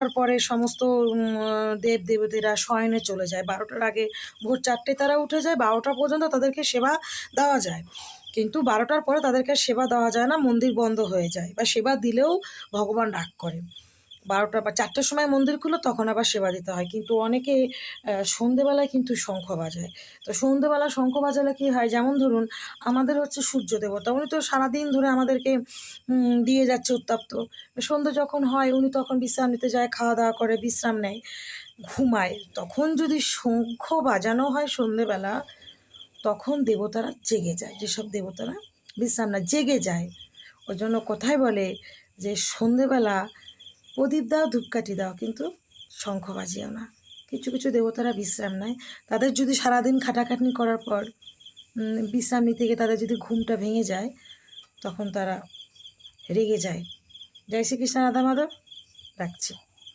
তারপরে সমস্ত দেব দেবতীরা শয়নে চলে যায়। 12টার আগে ভোর 4টায় তারা উঠে যায়, 12টা পর্যন্ত তাদেরকে সেবা দেওয়া যায়। কিন্তু 12টার পরে তাদেরকে সেবা দেওয়া যায় না, মন্দির বন্ধ হয়ে যায়, বা সেবা দিলেও ভগবান রাগ করে। 12টা বা 4টার সময় মন্দির খুলে তখন আবার সেবা দিতে হয়। কিন্তু অনেকে সন্ধেবেলায় কিন্তু শঙ্খ বাজায়। তো সন্ধেবেলা শঙ্খ বাজালে কী হয়, যেমন ধরুন আমাদের হচ্ছে সূর্য দেবতা, উনি তো সারাদিন ধরে আমাদেরকে দিয়ে যাচ্ছে উত্তপ্ত। সন্ধ্যে যখন হয় উনি তখন বিশ্রাম নিতে যায়, খাওয়া দাওয়া করে বিশ্রাম নেয়, ঘুমায়। তখন যদি শঙ্খ বাজানো হয় সন্ধেবেলা, তখন দেবতারা জেগে যায়, যেসব দেবতারা বিশ্রাম নেয় জেগে যায়। ওই জন্য কথায় বলে যে সন্ধেবেলা প্রদীপ দাও, ধূপকাঠি দাও, কিন্তু শঙ্খ বাজিও না। কিছু কিছু দেবতারা বিশ্রাম নেয়, তাদের যদি সারাদিন খাটাখাটনি করার পর বিশ্রাম নিতে গিয়ে তাদের যদি ঘুমটা ভেঙে যায়, তখন তারা রেগে যায়। জয় শ্রীকৃষ্ণ, রাধা মাধব। রাখছি।